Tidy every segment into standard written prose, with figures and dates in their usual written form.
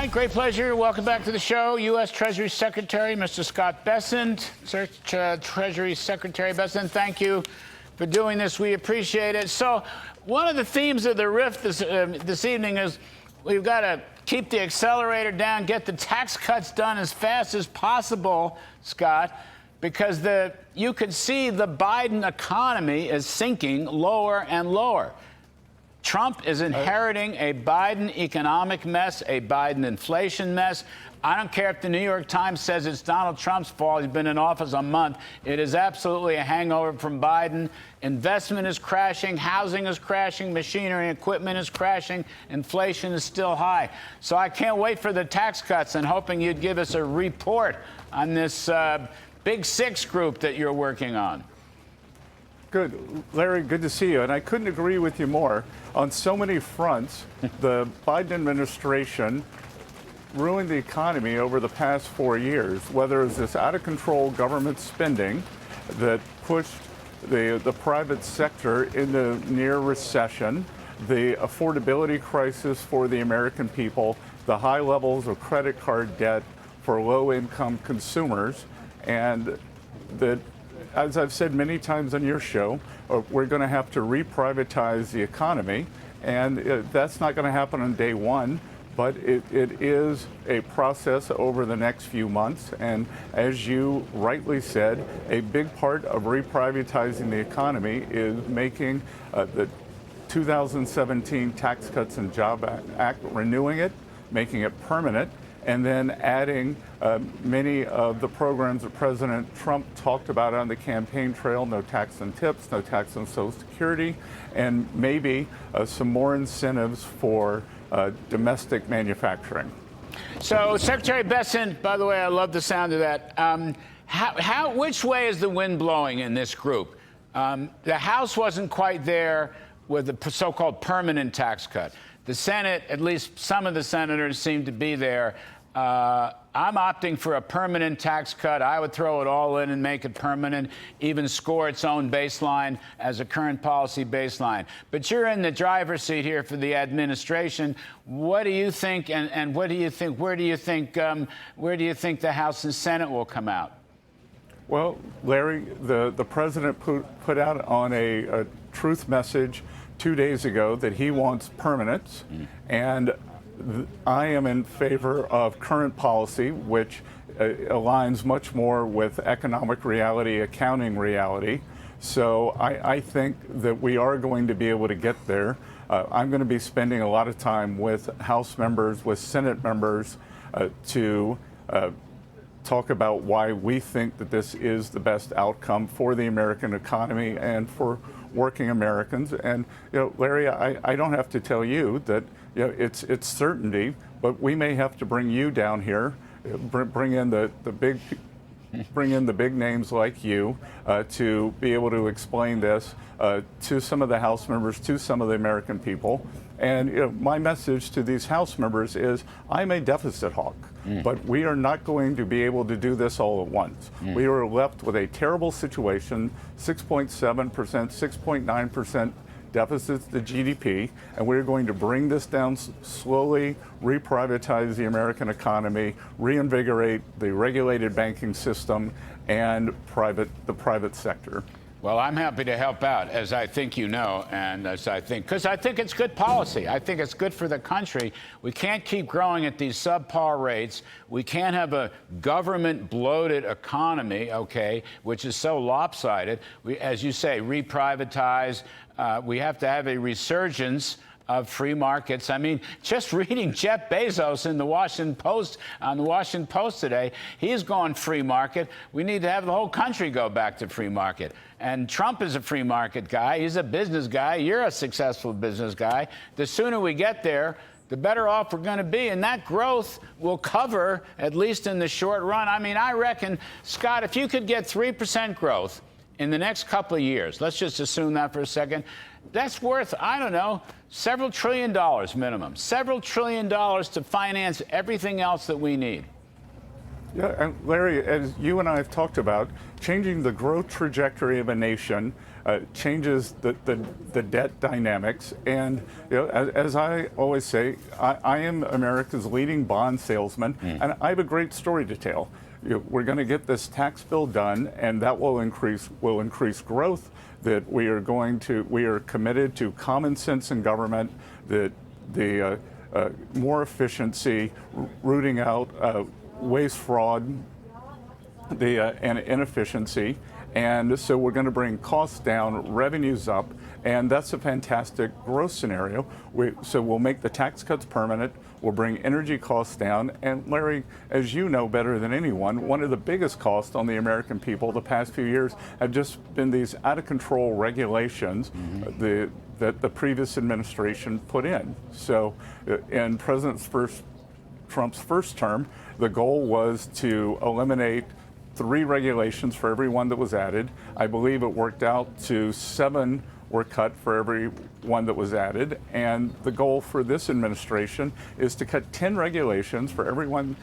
right, great pleasure. Welcome back to the show. U.S. Treasury Secretary, Mr. Scott Bessent. Treasury Secretary Bessent, thank you for doing this. We appreciate it. So one of the themes of the rift this evening is we've got to keep the accelerator down, get the tax cuts done as fast as possible, Scott, because you could see the Biden economy is sinking lower and lower. Trump is inheriting a Biden economic mess, a Biden inflation mess. I don't care if the New York Times says it's Donald Trump's fault. He's been in office a month. It is absolutely a hangover from Biden. Investment is crashing. Housing is crashing. Machinery and equipment is crashing. Inflation is still high. So I can't wait for the tax cuts and hoping you'd give us a report on this Big Six group that you're working on. Good. Larry, good to see you. And I couldn't agree with you more. On so many fronts, the Biden administration ruined the economy over the past 4 years, whether it's this out-of-control government spending that pushed the private sector into near recession, the affordability crisis for the American people, the high levels of credit card debt for low-income consumers, and that, as I've said many times on your show, we're going to have to reprivatize the economy, and that's not going to happen on day one, but it is a process over the next few months. And as you rightly said, a big part of reprivatizing the economy is making the 2017 Tax Cuts and Jobs Act, renewing it, making it permanent, and then adding many of the programs that President Trump talked about on the campaign trail: no tax on tips, no tax on Social Security, and maybe some more incentives for domestic manufacturing. So, Secretary Bessent, by the way, I love the sound of that. Which way is the wind blowing in this group? The House wasn't quite there with the so-called permanent tax cut. The Senate, at least some of the senators, seem to be there. I'm opting for a permanent tax cut. I would throw it all in and make it permanent, even score its own baseline as a current policy baseline. But you're in the driver's seat here for the administration. What do you think, and what do you think? Where do you think the House and Senate will come out? Well, Larry, the president put out on a truth message 2 days ago that he wants permanence, and I am in favor of current policy, which aligns much more with economic reality, accounting reality. So I think that we are going to be able to get there. I'm going to be spending a lot of time with House members, with Senate members, to talk about why we think that this is the best outcome for the American economy and for working Americans. And, Larry, I don't have to tell you that it's certainty, but we may have to bring you down here, bring in the big names like you to be able to explain this to some of the House members, to some of the American people. And my message to these House members is, I'm a deficit hawk, but we are not going to be able to do this all at once. We are left with a terrible situation: 6.7%, 6.9% deficits to GDP, and we're going to bring this down slowly, reprivatize the American economy, reinvigorate the regulated banking system and the private sector. Well, I'm happy to help out, as I think you know, and because I think it's good policy. I think it's good for the country. We can't keep growing at these subpar rates. We can't have a government-bloated economy, okay, which is so lopsided. We, as you say, reprivatize. We have to have a resurgence of free markets. I mean, just reading Jeff Bezos in the Washington Post, on the Washington Post today, he's gone free market. We need to have the whole country go back to free market. And Trump is a free market guy. He's a business guy. You're a successful business guy. The sooner we get there, the better off we're going to be. And that growth will cover, at least in the short run. I mean, I reckon, Scott, if you could get 3% growth in the next couple of years, let's just assume that for a second, that's worth, I don't know, several $1 trillion minimum, several $1 trillion to finance everything else that we need. Yeah, and Larry, as you and I have talked about, changing the growth trajectory of a nation changes the debt dynamics. And as I always say, I am America's leading bond salesman, and I have a great story to tell. We're going to get this tax bill done, and that will increase growth. That we are committed to common sense in government. That the more efficiency, rooting out waste, fraud, and inefficiency. And so we're going to bring costs down, revenues up, and that's a fantastic growth scenario. So we'll make the tax cuts permanent, we'll bring energy costs down, and Larry, as you know better than anyone, one of the biggest costs on the American people the past few years have just been these out-of-control regulations that the previous administration put in. So in Trump's first term, the goal was to eliminate 3 regulations for every one that was added. I believe it worked out to 7 were cut for every one that was added. And the goal for this administration is to cut 10 regulations for every one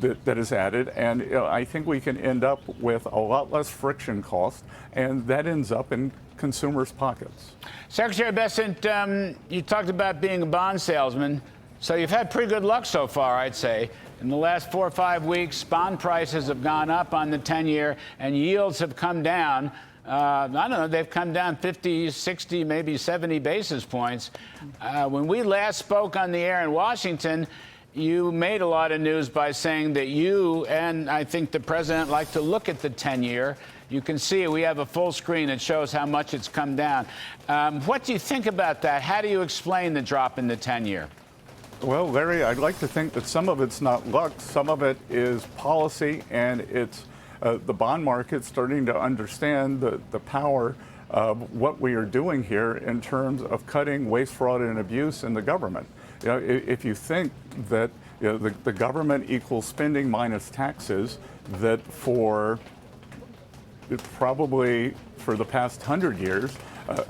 that is added. And I think we can end up with a lot less friction cost, and that ends up in consumers' pockets. Secretary Bessent, you talked about being a bond salesman. So you've had pretty good luck so far, I'd say. In the last 4 or 5 weeks, bond prices have gone up on the 10-year, and yields have come down. I don't know, they've come down 50, 60, maybe 70 basis points. When we last spoke on the air in Washington, you made a lot of news by saying that you and I think the president like to look at the 10-year. You can see we have a full screen that shows how much it's come down. What do you think about that? How do you explain the drop in the 10-year? Well, Larry, I'd like to think that some of it's not luck. Some of it is policy, and it's the bond market starting to understand the power of what we are doing here in terms of cutting waste, fraud, and abuse in the government. If you think that the government equals spending minus taxes, that probably for the past 100 years,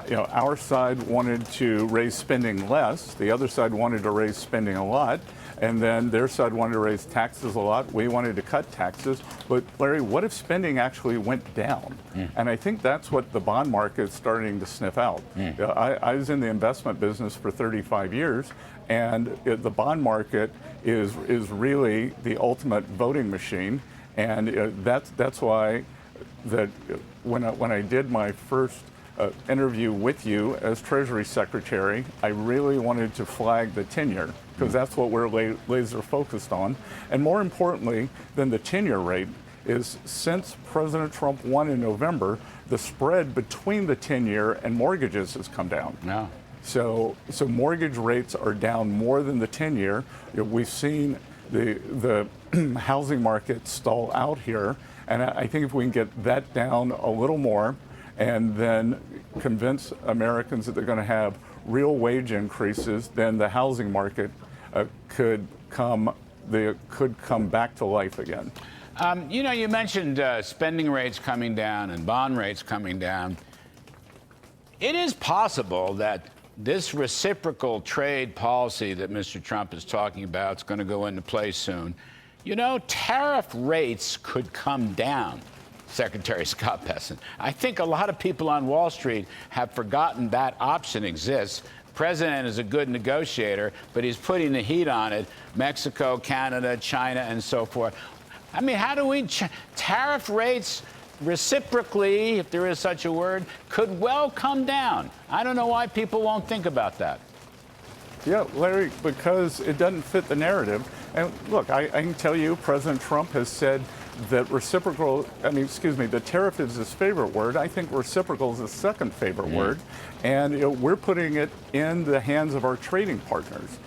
our side wanted to raise spending less, the other side wanted to raise spending a lot, and then their side wanted to raise taxes a lot. We wanted to cut taxes. But Larry, what if spending actually went down? And I think that's what the bond market's starting to sniff out. I was in the investment business for 35 years, and the bond market is really the ultimate voting machine. And that's why that when I did my first interview with you as Treasury Secretary, I really wanted to flag the 10-year, because that's what we're laser focused on. And more importantly than the 10-year rate is, since President Trump won in November, the spread between the 10-year and mortgages has come down. No. So mortgage rates are down more than the 10-year. We've seen the housing market stall out here, and I think if we can get that down a little more, and then convince Americans that they're going to have real wage increases, then the housing market could come back to life again. You mentioned spending rates coming down and bond rates coming down. It is possible that this reciprocal trade policy that Mr. Trump is talking about is going to go into place soon. Tariff rates could come down, Secretary Scott Bessent. I think a lot of people on Wall Street have forgotten that option exists. The president is a good negotiator, but he's putting the heat on it. Mexico, Canada, China, and so forth. I mean, how do we tariff rates reciprocally, if there is such a word, could well come down? I don't know why people won't think about that. Yeah, Larry, because it doesn't fit the narrative. And look, I can tell you, President Trump has said that the tariff is his favorite word. I think reciprocal is his second favorite word. And we're putting it in the hands of our trading partners.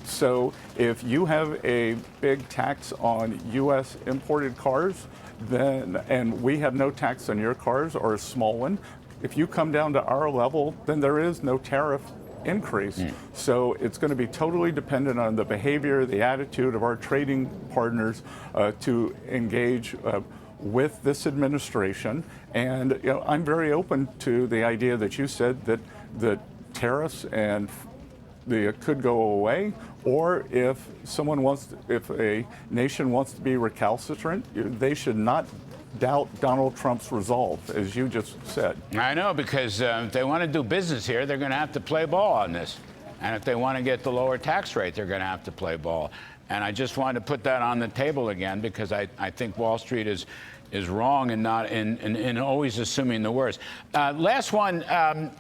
So if you have a big tax on U.S. imported cars, and we have no tax on your cars, or a small one, if you come down to our level, then there is no tariff increase. So it's going to be totally dependent on the behavior, the attitude of our trading partners to engage with this administration. And I'm very open to the idea that you said that tariffs and the could go away, or if if a nation wants to be recalcitrant, they should not doubt Donald Trump's resolve, as you just said. I know, because if they want to do business here, they're going to have to play ball on this. And if they want to get the lower tax rate, they're going to have to play ball. And I just wanted to put that on the table again, because I think Wall Street is wrong and not in always assuming the worst. Last one,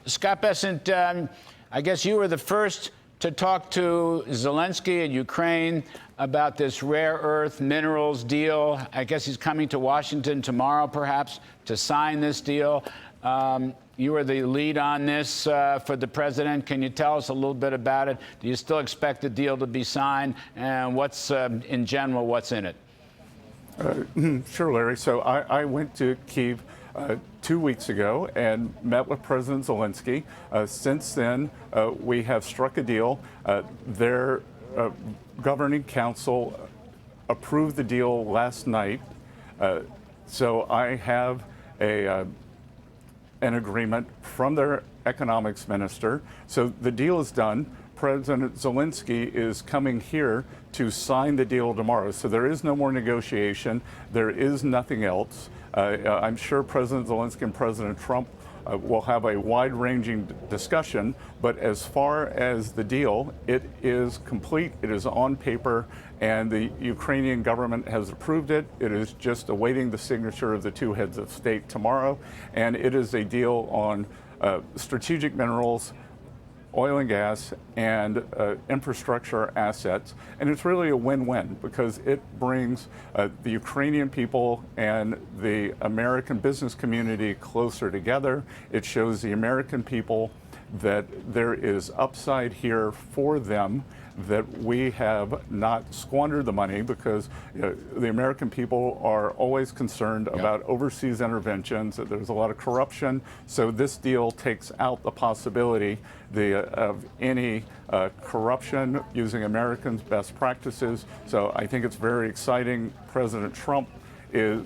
Scott Bessent, I guess you were the first to talk to Zelensky in Ukraine about this rare earth minerals deal. I guess he's coming to Washington tomorrow, perhaps, to sign this deal. You were the lead on this for the president. Can you tell us a little bit about it? Do you still expect the deal to be signed? And what's, in general, what's in it? Sure, Larry. So I went to Kyiv 2 weeks ago and met with President Zelensky. Since then, we have struck a deal. Their governing council approved the deal last night. So I have an agreement from their economics minister. So the deal is done. President Zelensky is coming here to sign the deal tomorrow. So there is no more negotiation. There is nothing else. I'm sure President Zelensky and President Trump will have a wide-ranging discussion, but as far as the deal, it is complete, it is on paper, and the Ukrainian government has approved it. It is just awaiting the signature of the two heads of state tomorrow, and it is a deal on strategic minerals, oil and gas, and infrastructure assets. And it's really a win-win, because it brings the Ukrainian people and the American business community closer together. It shows the American people that there is upside here for them, that we have not squandered the money, because the American people are always concerned about overseas interventions, that there's a lot of corruption. So this deal takes out the possibility of any corruption using Americans' best practices. So I think it's very exciting. President Trump is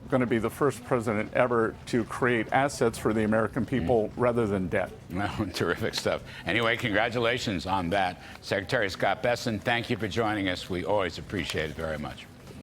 going to be the first president ever to create assets for the American people rather than debt. Well, terrific stuff. Anyway, congratulations on that. Secretary Scott Bessent, thank you for joining us. We always appreciate it very much.